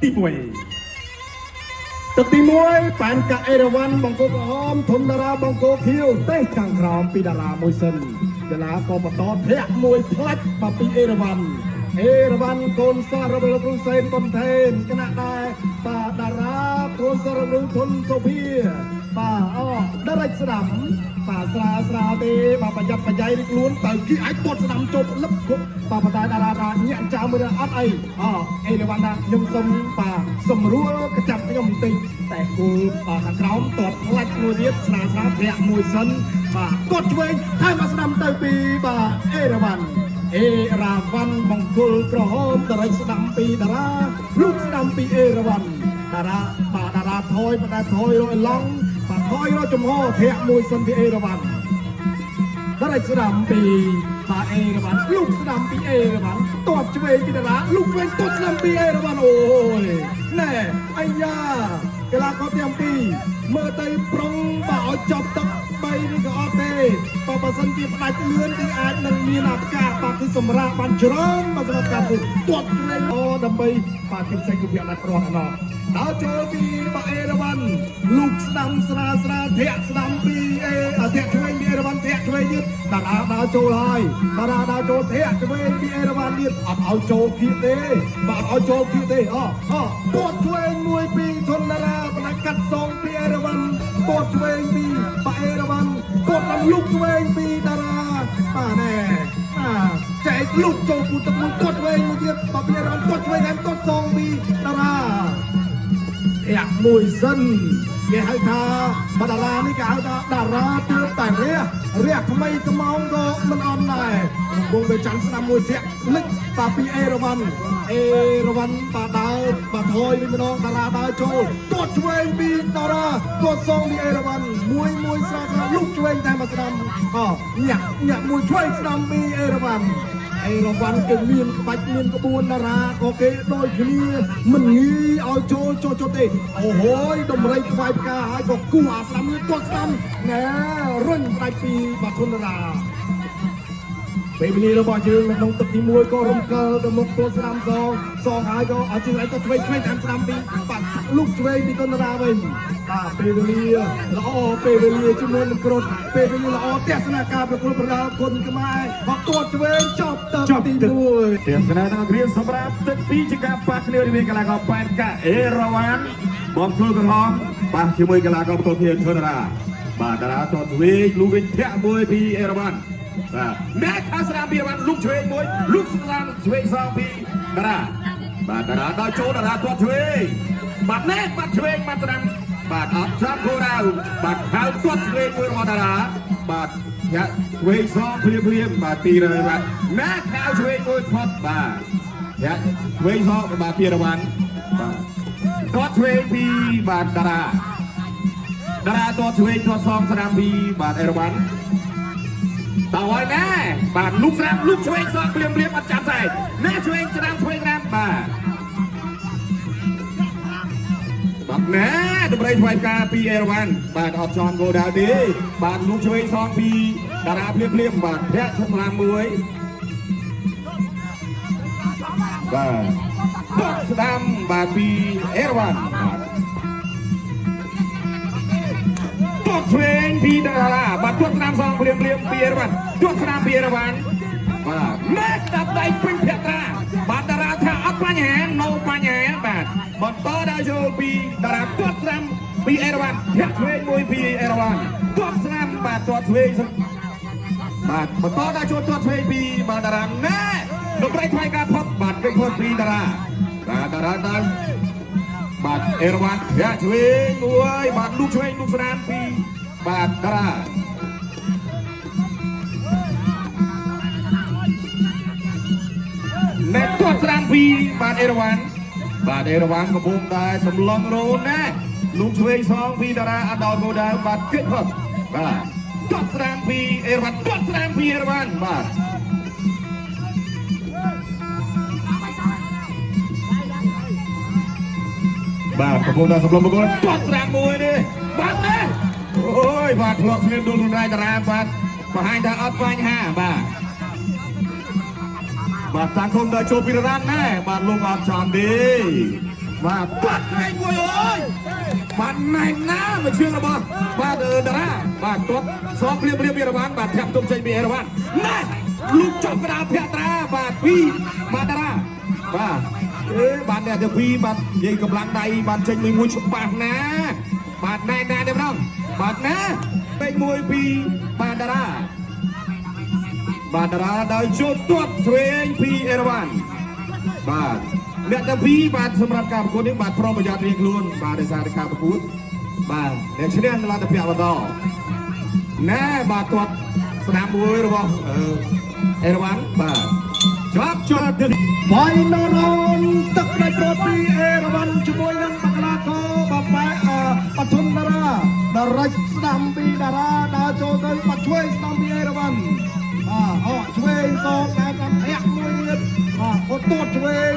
ទី1 ទឹកទី1ប៉ែនកាអេរវ៉ាន់បង្គោលក្រហមធនតារាបង្គោលខៀវទេខាងក្រោមពីតារាមួយសិនកីឡាក៏បន្តធាក់មួយផ្លាច់មកពីអេរវ៉ាន់កូនសាររបស់លោកគ្រូសេនប៉ុនថេនគណៈដែរបាទតារាកូនសាររបស់ធនសូភីបាទដរិចស្ដាំបាទស្រាលទេបាទប្រយ័ត្នប្រយែងនេះខ្លួនទៅគីអាចទាត់ស្ដាំជប់លឹបបាទបណ្ដាតារាញាក់ចាំមើលអត់អីអេរវ៉ាន់ណាខ្ញុំសុំបាទសម្រួលកចាប់ខ្ញុំបន្តិចតែគូបាទខាងក្រោមទាត់ផ្លាច់មួយទៀតស្រាលធ្លាក់មួយសិនបាទទាត់ឆ្វេងហើយមកស្ដាំទៅពីបាទអេរវ៉ាន់បង្គោលក្រហមតរិចស្ដាំពីតារាលោកស្ដាំពីអេរវ៉ាន់តារាថយបណ្ដាថយរយឡងបាទថយរចំហធាក់មួយសិនពីអេរវ៉ាន់តរិចស្ដាំពីបាទអេរវ៉ាន់លោកស្ដាំពីអេរវ៉ាន់ទាត់ឆ្វេងពីតារាលោកឆ្វេងទាត់ស្ដាំពីអេរវ៉ាន់អូយណែអាយ៉ាកីឡាករទាំងពីរមើលទៅប្រុងបាទឲ្យចប់ទឹក3នេះក៏អត់ទេបើសិនជាផ្ដាច់លឿនគឺអាចនឹងមានឱកាសបាទគឺសម្រាប់បានច្រើនបាទសម្រាប់ការទាត់ឆ្វេងដើម្បីបាទគិតសេចក្ដីណាត់រត់ណោះដល់ចូលពីបាទអេរវ៉ាន់លោកស្ដាំស្រាលធាក់ស្ដាំពីធាក់ឆ្វេងពីអេរវ៉ាន់ធាក់ឆ្វេងទៀតតារាដើរចូលហើយតារាដើរចូលធាក់ឆ្វេងពីអេរវ៉ាន់ទៀតអត់ឲ្យចូលគៀកទេបាទឲ្យចូលគៀកទេទាត់ឆ្វេងមួយពីធនតារាបណ្ដាកាត់សងពីអេរវ៉ាន់ទាត់ឆ្វេងពីបាទអេរវ៉ាន់គាត់បានលុកឆ្វេងពីតារាបាទណែចែកលុកចូលពុតទឹកមួយគាត់ឆ្វេងមួយទៀតបាទពីអេរវ៉ាន់គាត់ឆ្វេងហើយគាត់សងពីតារាមួយសិនគេហៅថាបតារានេះគេហៅថាតារាទើបតែរះថ្មីកំងក៏មិនអន់ដែរកំពុងទៅចាំស្ដាំមួយធាក់លិចតាពីអេរវ៉ាន់បាទដើរបាទថយវិញម្ដងតារាដើរចូលទាត់ឆ្វេងពីតារាទាត់សងពីអេរវ៉ាន់មួយស្រាលលុកឆ្វេងតែមកស្ដាំញាក់មួយឆ្វេងស្ដាំពីអេរវ៉ាន់គេមានក្បាច់មានក្បួនតារាក៏គេដូចគ្នាមិនងាយឲ្យចូលទេអូហូយដំរីខ្វាយផ្កាហើយក៏គូអាស្ដាំនេះទាត់ស្ដាំណែរុញផ្ដាច់ពីបាទធនតារាពេលវេលារបស់យើងនៅក្នុងទឹកទី1ក៏រំកិលទៅមុខទាត់ស្ដាំសងហើយក៏ឲ្យជាងឯងក៏ឆ្វេងតាមស្ដាំពីបាទលុកឆ្វេងពីធនតារាវិញបាទពេលវេលាល្អពេលវេលាជំនួយនឹងក្រុមពេលវេលាល្អទស្សនៈការប្រកួតប្រដាល់គុណខ្មែរមកទាត់ឆ្វេងចប់ទឹកទី1ទស្សនៈនឹងគ្រាសម្រាប់ទឹក2ជាការប៉ះគ្នារវាងកីឡាករប៉ែនកាអេរវ៉ាន់បងធ្វើក្រហមប៉ះជាមួយកីឡាករបន្ទាត់ធនតារាបាទតារាទាត់ឆ្វេងលូវិញធាក់មួយពីអេរវ៉ាន់បាទអ្នកខាងស្ដាំពីអេរវ៉ាន់លុកឆ្វេងមួយលុកស្ដាំឆ្វេងសងពីតារាបាទតារាដល់ចូលតារាទាត់ឆ្វេងបាទណែបាត់ឆ្វេងបាត់ស្ដាំបាទអត់ចាប់គោរៅបាទហៅទាត់ឆ្វេងមួយរបស់តារាបាទយ៉ាឆ្វេងសងភ្លាមបាទពីរបាទណែខៅឆ្វេងមួយផុតបាទយ៉ាឆ្វេងសងបាទពីរវ៉ាន់បាទទាត់ឆ្វេងពីបាទតារាទាត់ឆ្វេងទាត់សងស្ដាំពីបាទអេរវ៉ាន់តើហើយណែបាទលុកស្ដាំលុកឆ្វេងសងភ្លាមអត់ចាប់ស្អែកណែឆ្វេងស្ដាំបាទណែតម្រៃថ្វាយការពីអេរវ៉ាន់បាទអត់ចន់គោលដៅទេបាទលុកឆ្វេងសងពីតារាភ្លាមបាទធាក់ឆ្លាមមួយបាទទាត់ស្ដាំបាទពីអេរវ៉ាន់ទាត់ឆ្វេងពីតារាបាទទាត់ស្ដាំសងភ្លាមពីអេរវ៉ាន់ទាត់ស្ដាំពីអេរវ៉ាន់បាទម៉ែតាប់ដៃពេញភក្ត្រាបាទតារាថាអត់បញ្ហានៅបញ្ហាបាទបន្តដល់ចូលពីតារាទាត់ស្ដាំពីអេរវ៉ាន់ធាក់ឆ្វេងមួយពីអេរវ៉ាន់ទាត់ស្ដាំបាទទាត់ឆ្វេងបាទបន្តដល់ចូលទាត់ឆ្វេងពីបាទតារាណែលោកប្រៃថ្វាយការផុតបាទគេផុតពីតារាបាទតារាដល់បាទអេរវ៉ាន់ធាក់ឆ្វេងមួយបាទលូកឆ្វេងលូកស្ដាំពីបាទតារាណែទាត់ស្ដាំពីបាទអេរវ៉ាន់កំពុងតែសម្លឹងរោនណាលូកឆ្វេងសងពីតារាអត់ដល់គោលដៅបាទគិតផុតបាទទាត់ស្ដាំពីអេរវ៉ាន់ទាត់ស្ដាំពីអេរវ៉ាន់បាទកំពុងតែសម្លឹងមកគាត់ទាត់ស្ដាំមួយនេះបាទណាអូយបាទធ្លាប់ស្លៀកដួលខ្លួនឯងតារាបាទបង្ហាញថាអត់បញ្ហាបាទតាំងគុំដល់ចូលពីរ៉ានណែបាទលោកអត់ចំទេ và bắt ngay ngồi ơi bạn này ná mà chưa là bờ và đờ ra và tốt xóa bia bia bạn bạn thèm tôm chay bia bạn này lúc chọn cái đào thẹn ra và phi bạn ra và bạn này được phi bạn dây cầm lăng đây bạn chơi mình mua chụp bạn ná bạn này nè được không bạn ná đây môi phi bạn ra bạn ra đời chốt tuột xuôi phi Erawan bạnអ្នកតាពីបាទសម្រាប់ការប្រកួតនេះបាទប្រុងប្រយ័ត្នរៀងខ្លួនបាទដោយសារតែការប្រកួតបាទអ្នកឈ្នះឡើងទៅពាក់បន្តណែបាទទាត់ស្នាមមួយរបស់អេរ៉ាវ៉ាន់បាទជាប់ទឹក Final round ទឹកផ្ដាច់ប្រពីអេរ៉ាវ៉ាន់ជាមួយនឹងបកលាកោបបែបឋមតារាដរិចស្ដាំពីតារាដើរចូលទៅបាត់ឆ្វេងស្ដាំពីអេរ៉ាវ៉ាន់អកឆ្វេងសងតែតាមធាក់មួយទៀតគាត់ទួតឆ្វេង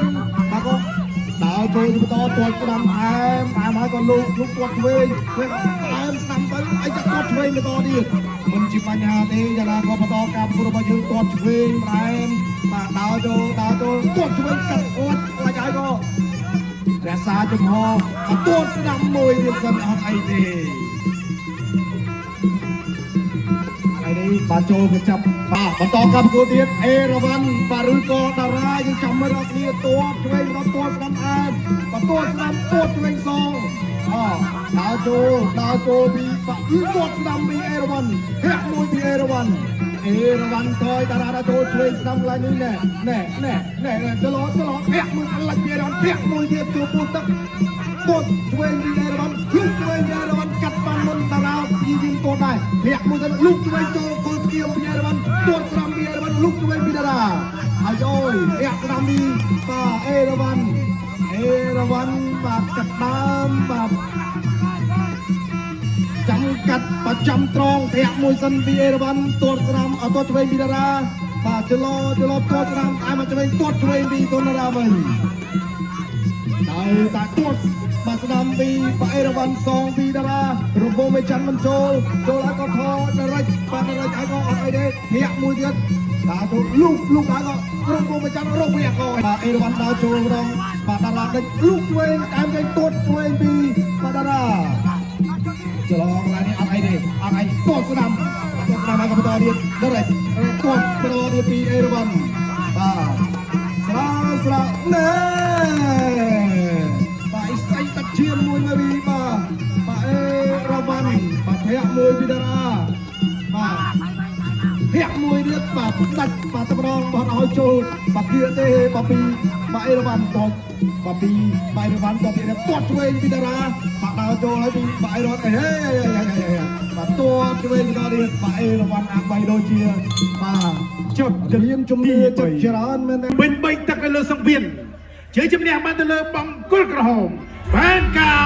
បាទក៏ដើរចូលបន្តទួតស្ដាំអែមហើយក៏លោកទួតឆ្វេងអែមស្ដាំទៅអីក៏ទួតឆ្វេងបន្តទៀតមិនជាបញ្ហាទេយ៉ាងណាក៏បន្តការប្រកួតរបស់យើងទួតឆ្វេងអែមបាទដើរចូលទួតឆ្វេងកាត់អត់ខ្លាចហើយក៏រក្សាចំហទួតស្ដាំមួយទៀតសិនអត់អីទេបាទចូលទៅចាប់បាទបន្តកម្មគួរទៀតអេរ៉ាវ៉ាន់បាទឬក៏តារាយើងចាំមើលដល់គ្នាទួតឆ្វេងដល់ទួតស្ដាំអែមបាទទួតស្ដាំទួតឆ្វេងសងដើរចូលពីបាទឬទួតស្ដាំពីអេរ៉ាវ៉ាន់ធាក់មួយពីអេរ៉ាវ៉ាន់ថយតារាដើរចូលឆ្វេងស្ដាំឡើងនេះណែចលោធាក់មួយអលិចពីអេរ៉ាវ៉ាន់ធាក់មួយទៀតជួបពូទឹកទួតឆ្វេងពីអេរ៉ាវ៉ាន់លុកឆ្វេងពីអេរ៉ាវ៉ាន់កាត់បានមុនតារាយីទួតដែរធាក់មួយទៅលុកឆ្វេងចូលគល់គៀវពីអេរ៉ាវ៉ាន់ទួតស្ដាំពីអេរ៉ាវ៉ាន់លុកឆ្វេងពីតារាហើយអើយធាក់ស្ដាំពីបាទអេរ៉ាវ៉ាន់បាទកាត់ដើមបាទចាំកាត់ប្រចាំត្រង់ធាក់មួយសិនពីអេរ៉ាវ៉ាន់ទួតស្ដាំទួតឆ្វេងពីតារាបាទចលោទួតស្ដាំតែមកឆ្វេងទួតឆ្វេងពីតារាវិញហើយតាទួតបាទស្ដាំពីបាទអេរ៉ាវ៉ាន់សងពីតារារង្វង់មេច័ន្ទមិនចូលហើយក៏ថតរិចហើយក៏អត់អីទេធាក់មួយទៀតតាទៅលុកហើយក៏រង្វង់មេច័ន្ទរកវាក៏បាទអេរ៉ាវ៉ាន់ដើរចូលម្ដងបាទតារាដេញលុកឆ្វេងតែមគេទួតឆ្វេងពីបាទតារាចលោឡើងនេះអត់អីទេអត់អីទួតស្ដាំហើយក៏បន្តទៀតដល់ហើយទួតបន្តទៀតពីអេរ៉ាវ៉ាន់បាទស្រាណែឈាមមួយមកពីបាទអេរ៉ាវ៉ាន់បាទធាក់មួយពីតារាបាទធាក់មួយទៀតបាទដាច់បាទតម្រងបោះឲ្យចូលបាទគៀទេបាទពីបាទអេរ៉ាវ៉ាន់តបបាទពីបាទអេរ៉ាវ៉ាន់តបទៀតទាត់ឆ្វេងពីតារាបាទដើរចូលហើយពីបាទអេរ៉ាវ៉ាន់ហេបាទទាត់ឆ្វេងពីតារាបាទអេរ៉ាវ៉ាន់អាក់បីដូចជាបាទចុចរៀនជំនាញចិត្តច្រើនមែនទេវិញបីទឹកនៅលើសង្វៀនជ័យជំនះបានទៅលើបង្គោលក្រហមបានការ